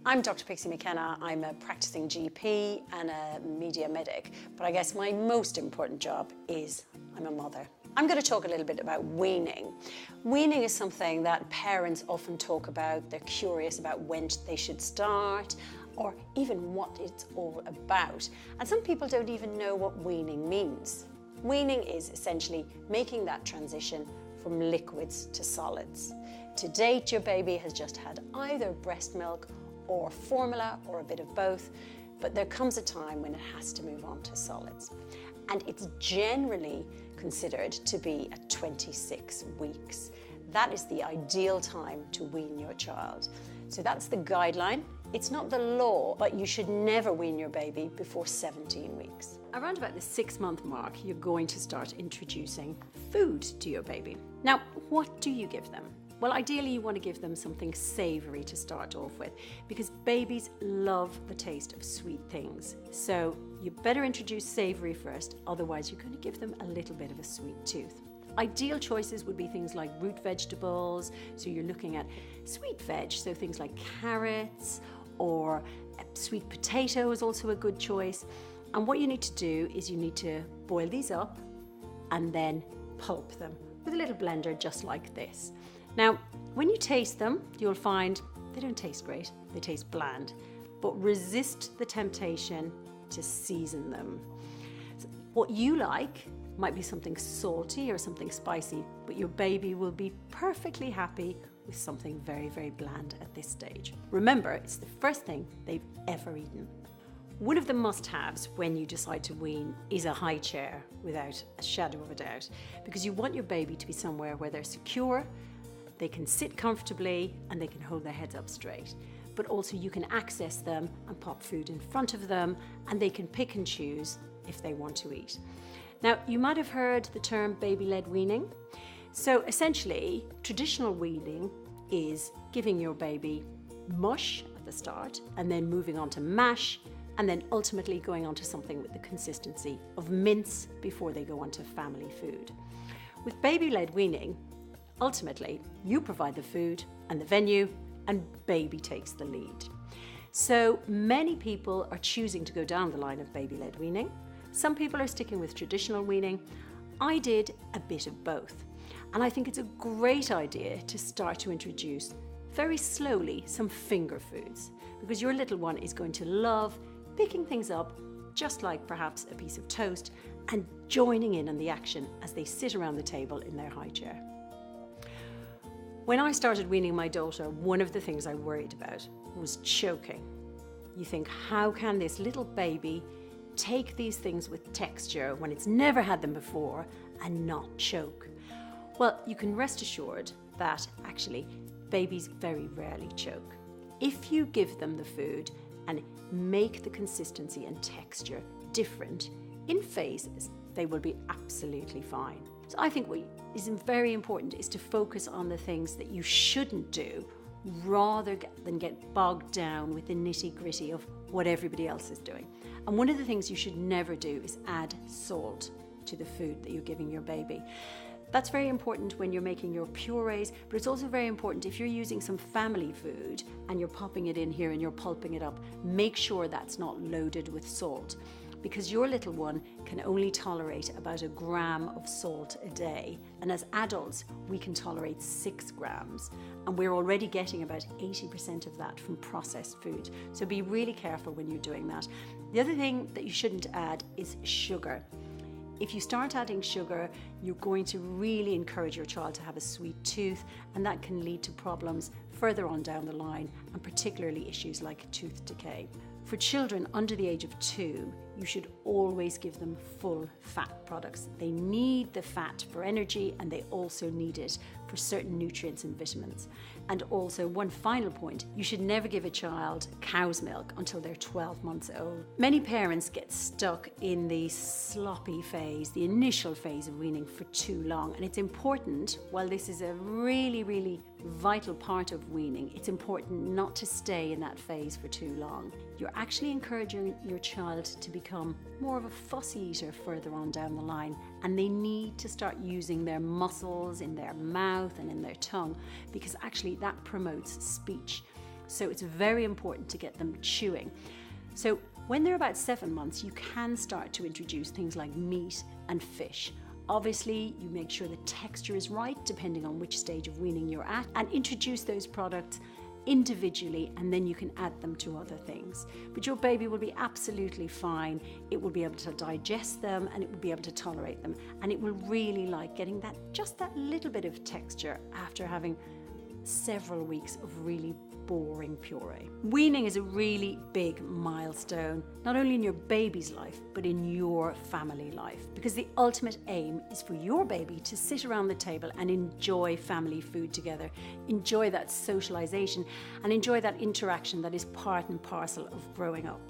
I'm Dr Pixie McKenna. I'm a practicing GP and a media medic, but I guess my most important job is I'm a mother. I'm going to talk a little bit about weaning. Weaning is something that parents often talk about. They're curious about when they should start or even what it's all about. And some people don't even know what weaning means. Weaning is essentially making that transition from liquids to solids. To date, your baby has just had either breast milk or formula or a bit of both, but there comes a time when it has to move on to solids. And it's generally considered to be at 26 weeks. That is the ideal time to wean your child. So that's the guideline. It's not the law, but you should never wean your baby before 17 weeks. Around about the 6-month mark, you're going to start introducing food to your baby. Now, what do you give them? Well, ideally you want to give them something savoury to start off with because babies love the taste of sweet things. So you better introduce savoury first, otherwise you're going to give them a little bit of a sweet tooth. Ideal choices would be things like root vegetables, so you're looking at sweet veg, so things like carrots or sweet potato is also a good choice. And what you need to do is you need to boil these up and then pulp them with a little blender just like this. Now, when you taste them, you'll find they don't taste great, they taste bland, but resist the temptation to season them. So what you like might be something salty or something spicy, but your baby will be perfectly happy with something very, very bland at this stage. Remember, it's the first thing they've ever eaten. One of the must-haves when you decide to wean is a high chair, without a shadow of a doubt, because you want your baby to be somewhere where they're secure, they can sit comfortably and they can hold their heads up straight. But also you can access them and pop food in front of them and they can pick and choose if they want to eat. Now, you might have heard the term baby-led weaning. So essentially, traditional weaning is giving your baby mush at the start and then moving on to mash and then ultimately going on to something with the consistency of mince before they go on to family food. With baby-led weaning, ultimately, you provide the food and the venue and baby takes the lead. So many people are choosing to go down the line of baby-led weaning. Some people are sticking with traditional weaning. I did a bit of both. And I think it's a great idea to start to introduce very slowly some finger foods because your little one is going to love picking things up just like perhaps a piece of toast and joining in on the action as they sit around the table in their high chair. When I started weaning my daughter, one of the things I worried about was choking. You think, how can this little baby take these things with texture when it's never had them before and not choke? Well, you can rest assured that actually babies very rarely choke. If you give them the food and make the consistency and texture different in phases, they will be absolutely fine. So I think what is very important is to focus on the things that you shouldn't do rather than get bogged down with the nitty-gritty of what everybody else is doing. And one of the things you should never do is add salt to the food that you're giving your baby. That's very important when you're making your purees, but it's also very important if you're using some family food and you're popping it in here and you're pulping it up, make sure that's not loaded with salt. Because your little one can only tolerate about 1 gram of salt a day. And as adults, we can tolerate 6 grams. And we're already getting about 80% of that from processed food. So be really careful when you're doing that. The other thing that you shouldn't add is sugar. If you start adding sugar, you're going to really encourage your child to have a sweet tooth, and that can lead to problems further on down the line, and particularly issues like tooth decay. For children under the age of 2, you should always give them full fat products. They need the fat for energy and they also need it for certain nutrients and vitamins. And also, one final point, you should never give a child cow's milk until they're 12 months old. Many parents get stuck in the sloppy phase, the initial phase of weaning for too long. And it's important, while this is a really, really vital part of weaning, it's important not to stay in that phase for too long. You're actually encouraging your child to become more of a fussy eater further on down the line, and they need to start using their muscles in their mouth and in their tongue, because actually that promotes speech. So it's very important to get them chewing. So when they're about 7 months, you can start to introduce things like meat and fish. Obviously, you make sure the texture is right depending on which stage of weaning you're at, and introduce those products individually, and then you can add them to other things. But your baby will be absolutely fine. It will be able to digest them, and it will be able to tolerate them, and it will really like getting that, just that little bit of texture after having several weeks of really boring puree. Weaning is a really big milestone, not only in your baby's life, but in your family life, because the ultimate aim is for your baby to sit around the table and enjoy family food together, enjoy that socialization, and enjoy that interaction that is part and parcel of growing up.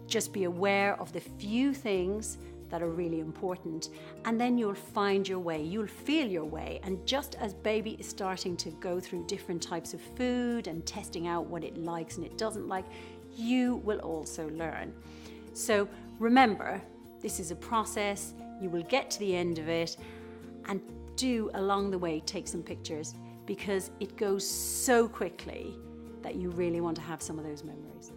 Just be aware of the few things that are really important, and then you'll find your way, you'll feel your way. And just as baby is starting to go through different types of food and testing out what it likes and it doesn't like, you will also learn. So remember, this is a process. You will get to the end of it, and do along the way take some pictures, because it goes so quickly that you really want to have some of those memories.